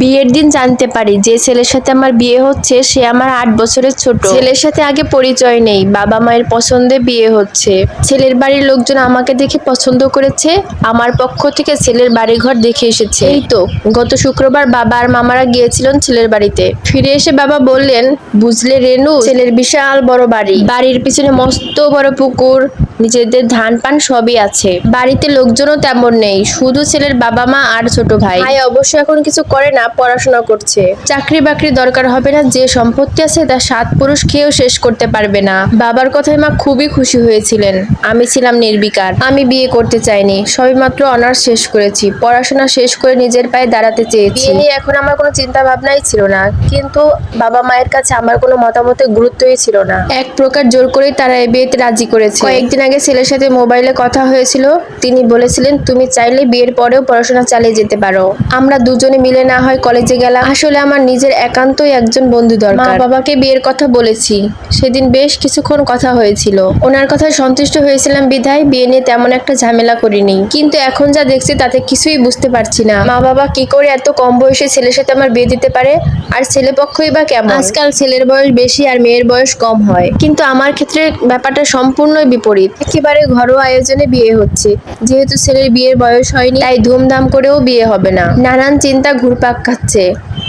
বিয়ের দিন জানতে পারি যে ছেলের সাথে আমার বিয়ে হচ্ছে সে আমার 8 বছরের ছোট। ছেলের সাথে আগে পরিচয় নেই, বাবা মায়ের পছন্দে বিয়ে হচ্ছে। ছেলের বাড়ির লোকজন আমাকে দেখে পছন্দ করেছে, আমার পক্ষ থেকে ছেলের বাড়িঘর দেখে এসেছে। এই তো গত শুক্রবার বাবা আর মামারা গিয়েছিলেন ছেলের বাড়িতে। ফিরে এসে বাবা বললেন, বুঝলে রেনু, ছেলের বিশাল বড় বাড়ি, বাড়ির পিছনে মস্ত বড় পুকুর, নিজেদের ধান পান সবই আছে। বাড়িতে লোকজনও তেমন নেই, শুধু ছেলের বাবা মা আর ছোট ভাই। ভাই অবশ্য এখন কিছু করে না, পড়াশোনা করছে। চাকরি বাকরি দরকার হবে না, যে সম্পত্তি আছে তা 7 পুরুষ খেয়েও শেষ করতে পারবে না। বাবার কথায় মা খুবই খুশি হয়েছিলেন। আমি ছিলাম নির্বিকার, আমি বিয়ে করতে চাইনি, সবেমাত্র অনার্স শেষ করেছি, পড়াশোনা শেষ করে নিজের পায়ে দাঁড়াতে চেয়েছি। বিয়ে নিয়ে এখন আমার কোনো চিন্তা ভাবনাই ছিল না, কিন্তু বাবা মায়ের কাছে আমার কোনো মতামতের গুরুত্বই ছিল না। এক প্রকার জোর করেই তারা এই বিয়েতে রাজি করেছে। কয়েকদিন আগে ছেলের সাথে মোবাইলে কথা হয়েছিল, তিনি বলেছিলেন তুমি চাইলে বিয়ের পরেও পড়াশোনা চালিয়ে যেতে পারো। আমরা দুজনে মিলে না হয় কলেজে গেলাম। আসলে আমার নিজের একান্তই একজন বন্ধু দরকার। মা বাবাকে বিয়ের কথা বলেছি, সেদিন বেশ কিছুক্ষণ কথা হয়েছিল। ওনার কথায় সন্তুষ্ট হয়েছিলাম বিধায় বিয়ে নিয়ে তেমন একটা ঝামেলা করিনি। কিন্তু এখন যা দেখছি তাতে কিছুই বুঝতে পারছি না, মা বাবা কি করে এত কম বয়সে ছেলের সাথে আমার বিয়ে দিতে পারে? আর ছেলে পক্ষই বা কেমন? আজকাল ছেলের বয়স বেশি আর মেয়ের বয়স কম হয়, কিন্তু আমার ক্ষেত্রে ব্যাপারটা সম্পূর্ণই বিপরীত। একেবারে ঘরোয়া আয়োজনে বিয়ে হচ্ছে। যেহেতু ছেলের বিয়ের বয়স হয়নি, তাই ধুমধাম করেও বিয়ে হবে না। নানান চিন্তা ঘুরপাক খাচ্ছে,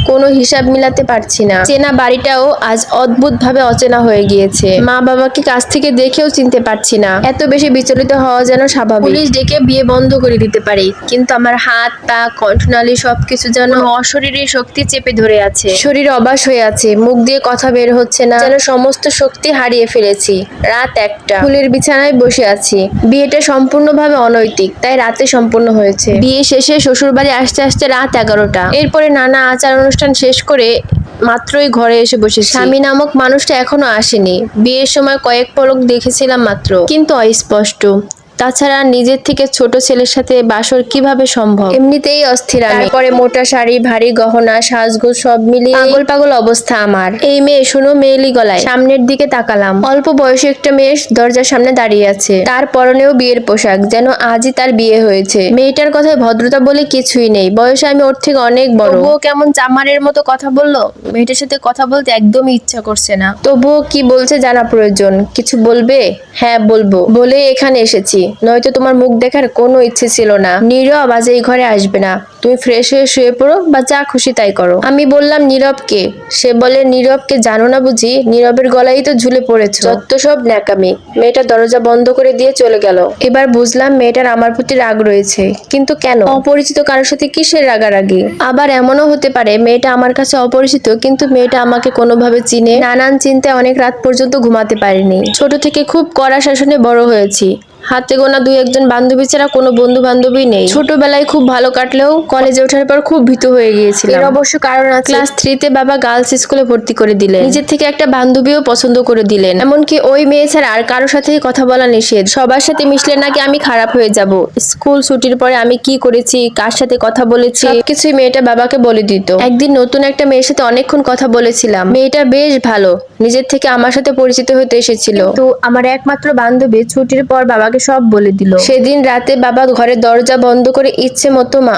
কোনো হিসাব মিলাতে পারছি না। চেনা বাড়িটাও আজ অদ্ভুত ভাবে অচেনা হয়ে গিয়েছে। মা বাবাকে কাছ থেকে দেখেও চিনতে পারছি না। এত বেশি বিচলিত হওয়া যেন স্বাভাবিক। পুলিশ ডেকে বিয়ে বন্ধ করে দিতে পারি, কিন্তু আমার হাত পা কণ্ঠনালী সবকিছু যেন অশরীরী শক্তি চেপে ধরে আছে। শরীর অবাস হয়ে আছে, মুখ দিয়ে কথা বের হচ্ছে না, যেন সমস্ত শক্তি হারিয়ে ফেলেছি। রাত 1টা, ফুলের বিছানায় বসে আছি। বিয়েটা সম্পূর্ণভাবে অনৈতিক, তাই রাতে সম্পূর্ণ হয়েছে। বিয়ে শেষে শ্বশুর বাড়ি আসতে আসতে রাত 11টা। এরপরে নানা আচার অনুষ্ঠান শেষ করে মাত্রই ঘরে এসে বসেছি। স্বামী নামক মানুষটা এখনো আসেনি। বিয়ের সময় কয়েক পলক দেখেছিলাম মাত্র, কিন্তু অস্পষ্ট। তাছাড়া নিজের থেকে ছোট ছেলের সাথে বাসর কিভাবে সম্ভব? এমনিতেই অস্থির আমি। তারপরে মোটা শাড়ি, ভারী গহনা, সাজগোজ সব মিলিয়ে পাগল পাগল অবস্থা আমার। এই মেয়ে শোনো, মেয়েলি গলায় সামনের দিকে তাকালাম। অল্প বয়সী একটা মেয়ে দরজার সামনে দাঁড়িয়ে আছে। তার পরনেও বিয়ের পোশাক, যেন আজই তার বিয়ে হয়েছে। মেয়েটার কথায় ভদ্রতা বলে কিছুই নেই। বয়সে আমি ওর থেকে অনেক বড়। তবুও কেমন চামারের মতো কথা বললো। মেয়েটার সাথে কথা বলতে একদমই ইচ্ছা করছে না। তবুও কি বলছে জানা প্রয়োজন। কিছু বলবে? হ্যাঁ বলবো, বলে এখানে এসেছি, নয়তো তোমার মুখ দেখার কোনো ইচ্ছে ছিল না। নীরব আজ এই ঘরে আসবে না, তুমি ফ্রেশ হয়ে শুয়ে পড়ো বা যা খুশি তাই করো। আমি বললাম নীরবকে। সে বলে নীরবকে জানো না বুঝি? নীরবের গলায় তো ঝুলে পড়েছো। যত সব ন্যাকামি। মেয়েটা দরজা বন্ধ করে দিয়ে চলে গেল। এবার বুঝলাম মেয়েটার আমার প্রতি রাগ রয়েছে, কিন্তু কেন? অপরিচিত কারোর সাথে কিসের রাগারাগি? আবার এমনও হতে পারে মেয়েটা আমার কাছে অপরিচিত, কিন্তু মেয়েটা আমাকে কোনোভাবে চিনে। নানান চিন্তায় অনেক রাত পর্যন্ত ঘুমাতে পারিনি। ছোট থেকে খুব কড়া শাসনে বড় হয়েছি। হাতে গোনা 2-1 বান্ধবী ছাড়া কোনো বন্ধু বান্ধবী নেই। ছোটবেলায় খুব ভালো কাটলেও কলেজে ওঠার পর খুব ভীতু হয়ে গিয়েছিলাম। এর অবশ্য কারণ আছে। ক্লাস 3-তে বাবা গার্লস স্কুলে ভর্তি করে দিলেন। নিজের থেকে একটা বান্ধবীও পছন্দ করে দিলেন। এমনকি ওই মেয়ে ছাড়া আর কারোর সাথেই কথা বলা নিষেধ। সবার সাথে মিশলে নাকি আমি খারাপ হয়ে যাব। স্কুল ছুটির পরে আমি কি করেছি, কার সাথে কথা বলেছি, সবকিছুই মেয়েটা বাবাকে বলে দিত। একদিন নতুন একটা মেয়ের সাথে অনেকক্ষণ কথা বলেছিলাম। মেয়েটা বেশ ভালো, নিজের থেকে আমার সাথে পরিচিত হতে এসেছিল। তো আমার একমাত্র বান্ধবী ছুটির পর বাবাকে সব বলে দিল। সেদিন রাতে বাবা ঘরের দরজা বন্ধ করে ইচ্ছে মতো মা।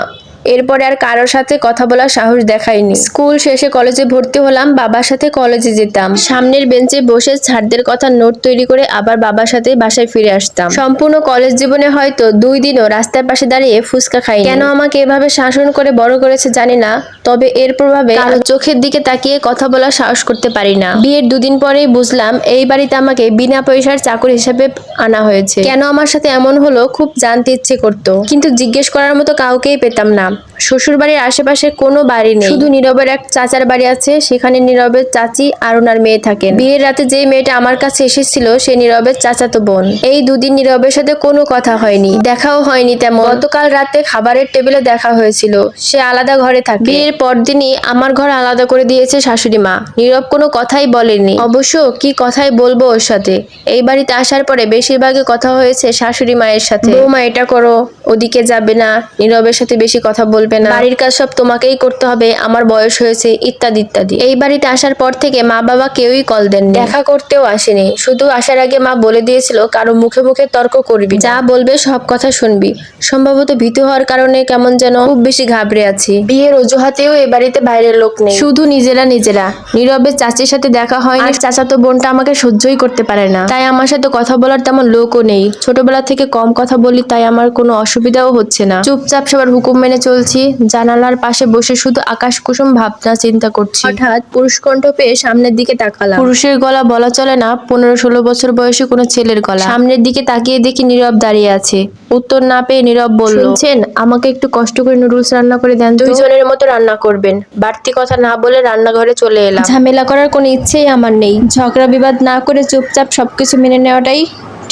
এরপরে আর কারোর সাথে কথা বলার সাহস দেখায়নি। স্কুল শেষে কলেজে ভর্তি হলাম, বাবার সাথে কলেজে যেতাম। সামনের বেঞ্চে বসে ছাড়দের কথা নোট তৈরি করে আবার বাবার সাথে বাসায় ফিরে আসতাম। সম্পূর্ণ কলেজ জীবনে হয়তো 2 দিনও রাস্তার পাশে দাঁড়িয়ে ফুচকা খাইনি। কেন আমাকে এভাবে শাসন করে বড় করেছে জানি না, তবে এর প্রভাবে কারো চোখের দিকে তাকিয়ে কথা বলার সাহস করতে পারি না। বিয়ের 2 দিন পরেই বুঝলাম এই বাড়িতে আমাকে বিনা পয়সার চাকর হিসেবে আনা হয়েছে। কেন আমার সাথে এমন হলো খুব জানতে ইচ্ছে করতো, কিন্তু জিজ্ঞেস করার মতো কাউকেই পেতাম না। শ্বশুর বাড়ির আশেপাশে কোনো বাড়ি নেই, শুধু নীরবের এক চাচার বাড়ি আছে, সেখানে নীরবের চাচি আর ওনার মেয়ে থাকেন। বিয়ের রাতে যে মেয়েটা আমার কাছে এসেছিল সে নীরবের চাচাতো বোন। এই 2 দিন নীরবের সাথে কোনো কথা হয়নি, দেখাও হয়নি তেমন। গতকাল রাতে খাবারের টেবিলে দেখা হয়েছিল, সে আলাদা ঘরে থাকে। বিয়ের পরদিনই আমার ঘর আলাদা করে দিয়েছে শাশুড়ি মা। নীরব কোনো কথাই বলেনি। অবশ্য কি কথাই বলবো ওর সাথে। এই বাড়িতে আসার পরে বেশিরভাগই কথা হয়েছে শাশুড়ি মায়ের সাথে। বৌমা এটা করো, ওদিকে যাবে না, নীরবের সাথে বেশি কথা বলবে চলবে না, বাড়ির কাজ সব তোমাকেই করতে হবে, আমার বয়স হয়েছে, ইত্যাদি ইত্যাদি। এই বাড়িতে আসার পর থেকে মা বাবা কেউই কল দেননি, দেখা করতেও আসেনি। শুধু আসার আগে মা বলে দিয়েছিল কারো মুখে মুখে তর্ক করবি, যা বলবে সব কথা শুনবি। সম্ভবত ভীতু হওয়ার কারণে কেমন যেন খুব বেশি ঘাবড়ে আছি। বিয়ের অজুহাতেও এ বাড়িতে বাইরের লোক নেই, শুধু নিজেরা। নীরবের চাচির সাথে দেখা হয়, আর চাচাতো বোনটা আমাকে সহ্যই করতে পারে না, তাই আমার সাথে কথা বলার তেমন লোকও নেই। ছোটবেলা থেকে কম কথা বলি, তাই আমার কোনো অসুবিধাও হচ্ছে না। চুপচাপ সবার হুকুম মেনে চলছি। জানালার পাশে বসে শুধু আকাশ কুসুম ভাবনা চিন্তা করছি। হঠাৎ পুরুষ কণ্ঠ পেয়ে সামনের দিকে তাকালাম। পুরুষের গলা বলা চলে না, 15-16 বছর বয়সী কোনো ছেলের গলা। সামনের দিকে তাকিয়ে দেখি নীরব দাঁড়িয়ে আছে। উত্তর না পেয়ে নীরব বলল, শুনছেন, আমাকে একটু কষ্ট করে নুডলস রান্না করে দেন। দুইজনের মতো রান্না করবেন। বাড়তি কথা না বলে রান্নাঘরে চলে এলাম। ঝামেলা করার কোনো ইচ্ছেই আমার নেই। ঝগড়া বিবাদ না করে চুপচাপ সবকিছু মেনে নেওয়াটাই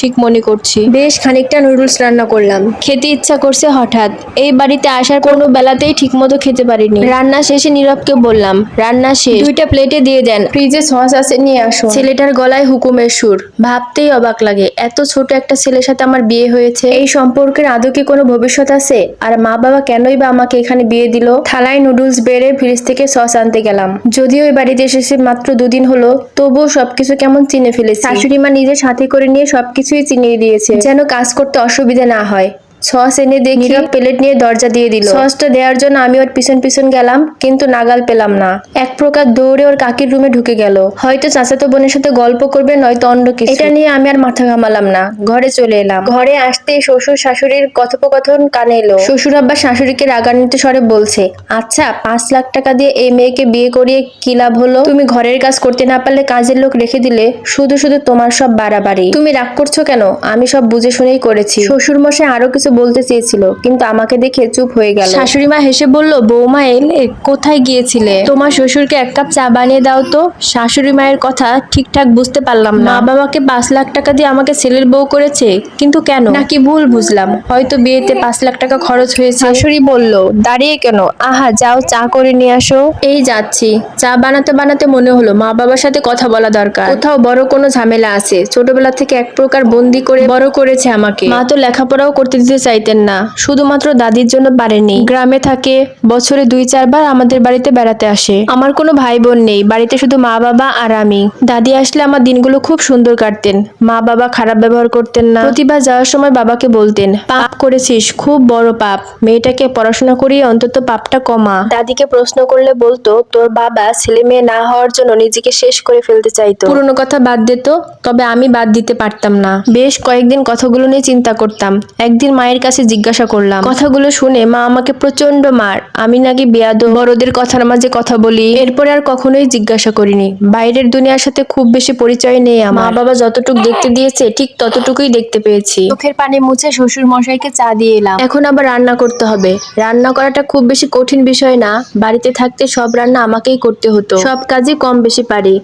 ঠিক মনে করছি। বেশ খানিকটা নুডলস রান্না করলাম। খেতে ইচ্ছা করছে হঠাৎ। এই বাড়িতে আসার কোনো বেলাতেই ঠিক মতো খেতে পারিনি। রান্না শেষে নীরবকে বললাম, রান্না শেষ, 2টা প্লেটে দিয়ে দেন, ফ্রিজে সস আছে নিয়ে আসুন। ছেলেটার গলায় হুকুমের সুর। ভাবতেই অবাক লাগে, এত ছোট একটা ছেলের সাথে আমার বিয়ে হয়েছে। এই সম্পর্কের আদৌ কি কোনো ভবিষ্যৎ আছে? আর মা বাবা কেনই বা আমাকে এখানে বিয়ে দিল? থালায় নুডলস বেড়ে ফ্রিজ থেকে সস আনতে গেলাম। যদিও এই বাড়িতে এসেছে মাত্র 2 দিন হলো, তবুও সবকিছু কেমন চিনে ফেলেছি। শাশুড়ি মা নিজের সাথে করে নিয়ে সবকিছুই চিনিয়ে দিয়েছে, যেন কাজ করতে অসুবিধা না হয়। সস এনে দেখি প্লেট নিয়ে দরজা দিয়ে দিল। সসটা দেওয়ার জন্য আমি ওর পিছন পিছন গেলাম, কিন্তু নাগাল পেলাম না। এক প্রকার দৌড়ে ওর কাকির রুমে ঢুকে গেল। হয়তো চাচাতো বোনের সাথে গল্প করবে, নয়তো অন্য কিছু। এটা নিয়ে আমি আর মাথা ঘামালাম না, ঘরে চলে এলাম। ঘরে আসতেই শ্বশুর শাশুড়ির কথোপকথন কানে এলো। শ্বশুর আব্বা শাশুড়িকে রাগান্বিত স্বরে বলছে, আচ্ছা 5 লাখ টাকা দিয়ে এই মেয়েকে বিয়ে করিয়ে কি লাভ হলো? তুমি ঘরের কাজ করতে না পারলে কাজের লোক রেখে দিলে, শুধু শুধু তোমার সব বাড়াবাড়ি। তুমি রাগ করছো কেন? আমি সব বুঝে শুনেই করেছি। শ্বশুর মশাই আরো কিছু বলতে চেয়েছিল, কিন্তু আমাকে দেখে চুপ হয়ে গেল। শাশুড়ি মা হেসে বলল, বৌমা এলে, কোথায় গিয়েছিলে? তোমার শ্বশুরকে 1 কাপ চা বানিয়ে দাও তো। শাশুড়ি মায়ের কথা ঠিকঠাক বুঝতে পারলাম না। মা বাবাকে 5 লাখ টাকা দিয়ে আমাকে ছেলের বউ করেছে, কিন্তু কেন? নাকি ভুল বুঝলাম? হয়তো বিয়েতে 5 লাখ টাকা খরচ হয়েছে। শাশুড়ি বলল, দাঁড়িয়ে কেন, আহা যাও চা করে নিয়ে আসো। এই যাচ্ছি। চা বানাতে বানাতে মনে হলো মা বাবার সাথে কথা বলা দরকার। কোথাও বড় কোনো ঝামেলা আছে। ছোটবেলা থেকে এক প্রকার বন্দি করে বড় করেছে আমাকে। মা তো লেখাপড়াও করতে দিতে চাইতেন না, শুধুমাত্র দাদির জন্য পারেনি। গ্রামে থাকে, বছরে 2-4 বার আমাদের বাড়িতে বেড়াতে আসে। আমার কোনো ভাই বোন নেই, বাড়িতে শুধু মা বাবা আর আমি। দাদি আসলে আমার দিনগুলো খুব সুন্দর কাটতেন। মা বাবা খারাপ ব্যবহার করতেন না। প্রতিবার যাওয়ার সময় বাবাকে বলতেন, পাপ করেছিস, খুব বড় পাপ, মেয়েটাকে পড়াশোনা করিয়ে অন্তত পাপটা কমা। দাদিকে প্রশ্ন করলে বলতো, তোর বাবা ছেলে মেয়ে না হওয়ার জন্য নিজেকে শেষ করে ফেলতে চাইতো। পুরনো কথা বাদ দিত, তবে আমি বাদ দিতে পারতাম না। বেশ কয়েকদিন কথাগুলো নিয়ে চিন্তা করতাম। একদিন মায়ের কাছে জিজ্ঞাসা করলাম। কথাগুলো শুনে মা আমাকে প্রচন্ড মার, আমি নাকি বেয়াদব, বড়দের কথার মাঝে কথা বলি। এরপরে আর কখনোই জিজ্ঞাসা করিনি। বাইরের দুনিয়ার সাথে খুব বেশি পরিচয় নেই আমার। মা বাবা যতটুকু দেখতে দিয়েছে ঠিক ততটুকুই দেখতে পেয়েছি। চোখের পানি মুছে শ্বশুর মশাইকে চা দিয়ে এলাম। এখন আবার রান্না করতে হবে। রান্না করাটা খুব বেশি কঠিন বিষয় না। বাড়িতে থাকতে সব রান্না আমাকেই করতে হতো। সব কাজই কম বেশি পারি।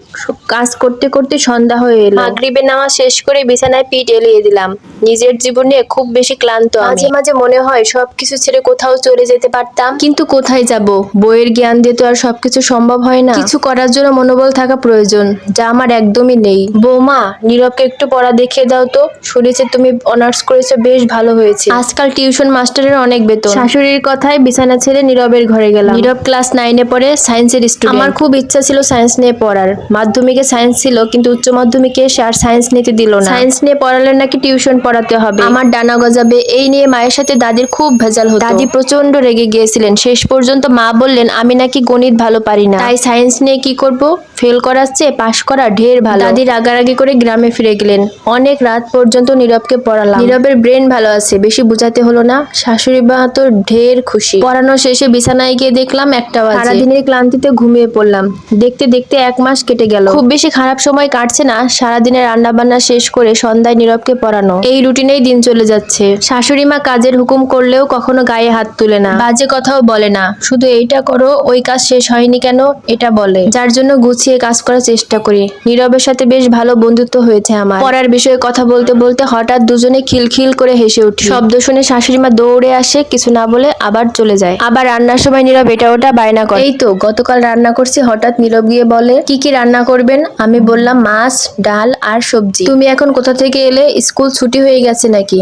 কাজ করতে করতে সন্ধ্যা হয়ে এলো। মাগরিবের নামাজ শেষ করে বিছানায় পিঠ এলিয়ে দিলাম। নিজের জীবনে খুব বেশি ক্লান্ত। মাঝে মাঝে মনে হয় সবকিছু ছেড়ে কোথাও চলে যেতে পারতাম, কিন্তু কোথায় যাব? বইয়ের জ্ঞান দিয়ে তো আর সবকিছু সম্ভব হয় না। কিছু করার জন্য মনোবল থাকা প্রয়োজন, যা আমার একদমই নেই। বৌমা, নীরবকে একটু পড়া দেখিয়ে দাও তো। শুনেছি তুমি অনার্স করেছো, বেশ ভালো হয়েছে। আজকাল টিউশন মাস্টারের অনেক বেতন। শাশুড়ির কথায় বিছানা ছেড়ে নীরবের ঘরে গেলাম। নীরব ক্লাস 9-এ পড়ে, সায়েন্সের স্টুডেন্ট। আমার খুব ইচ্ছা ছিল সায়েন্স নিয়ে পড়ার। মাধ্যমিকে সায়েন্স ছিল, কিন্তু উচ্চ মাধ্যমিকে এসে আর সায়েন্স নিতে দিল না। সায়েন্স নিয়ে পড়ালে নাকি টিউশন পড়াতে হবে, আমার ডানা গজাবে। এই নিয়ে মায়ের সাথে দাদির খুব ভেজাল হতো। দাদি প্রচন্ড রেগে গিয়েছিলেন। শেষ পর্যন্ত মা বললেন আমি নাকি গণিত ভালো পারি না, তাই সায়েন্স নিয়ে কি করব? ফেল করার চেয়ে পাশ করা ঢের ভালো। দাদি রাগারাগি করে গ্রামে ফিরে গেলেন। অনেক রাত পর্যন্ত নীরবকে পড়ালাম। নীরবের ব্রেন ভালো আছে, বেশি বুঝাতে হলো না। শাশুড়ি মা তো ঢের খুশি। পড়ানো শেষে বিছানায় গিয়ে দেখলাম 1টা বাজে। সারাদিনের ক্লান্তিতে ঘুমিয়ে পড়লাম। দেখতে দেখতে 1 মাস কেটে গেল। খুব বেশি খারাপ সময় কাটছে না। সারাদিনে রান্না বান্না শেষ করে সন্ধ্যায় নীরবকে পড়ানো, এই রুটিনেই দিন চলে যাচ্ছে। শাশুড়ি মা কাজের হুকুম করলেও কখনো গায়ে হাত তুলে না, বাজে কথাও বলে না। শুধু এইটা করো, ওই কাজ শেষ হয়নি কেন এটা বলে, যার জন্য গুছিয়ে কাজ করার চেষ্টা করি। নীরবের সাথে বেশ ভালো বন্ধুত্ব হয়েছে আমার। পড়ার বিষয়ে কথা বলতে বলতে হঠাৎ দুজনে খিলখিল করে হেসে উঠি। শব্দ শুনে শাশুড়ি মা দৌড়ে আসে, কিছু না বলে আবার চলে যায়। আবার রান্নার সময় নীরব এটা ওটা বায়না করে। এই তো গতকাল রান্না করছি। হঠাৎ নীরব গিয়ে বলে, কি কি রান্না করবেন? আমি বললাম মাছ, ডাল আর সবজি। তুমি এখন কোথা থেকে এলে? স্কুল ছুটি হয়ে গেছে নাকি?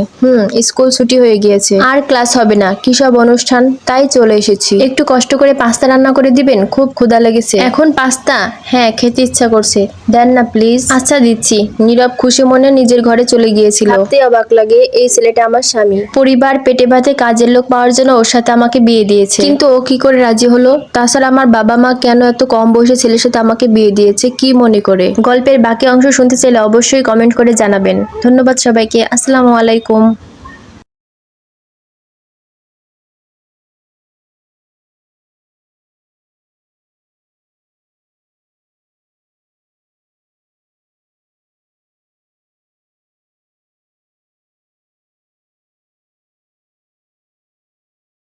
স্কুল ছুটি ছুটি হয়ে গিয়েছে, আর ক্লাস হবে না, কি সব অনুষ্ঠান, তাই চলে এসেছি। একটু কষ্ট করে পাস্তা রান্না করে দিবেন, খুব ক্ষুধা লেগেছে। এখন পাস্তা? হ্যাঁ, খেতে ইচ্ছা করছে, দেন না প্লিজ। আচ্ছা দিচ্ছি। নীরব খুশি মনে নিজের ঘরে চলে গিয়েছিল। ভাবতে অবাক লাগে, এই ছেলেটা আমার স্বামী। পরিবার পেটে ভাতে কাজের লোক পাওয়ার জন্য ওর সাথে আমাকে বিয়ে দিয়েছে, কিন্তু ও কি করে রাজি হলো? তাছাড়া আমার বাবা মা কেন এত কম বয়সে ছেলের সাথে আমাকে বিয়ে দিয়েছে, কি মনে করে? গল্পের বাকি অংশ শুনতে চাইলে অবশ্যই কমেন্ট করে জানাবেন। ধন্যবাদ সবাইকে। আসসালামু আলাইকুম।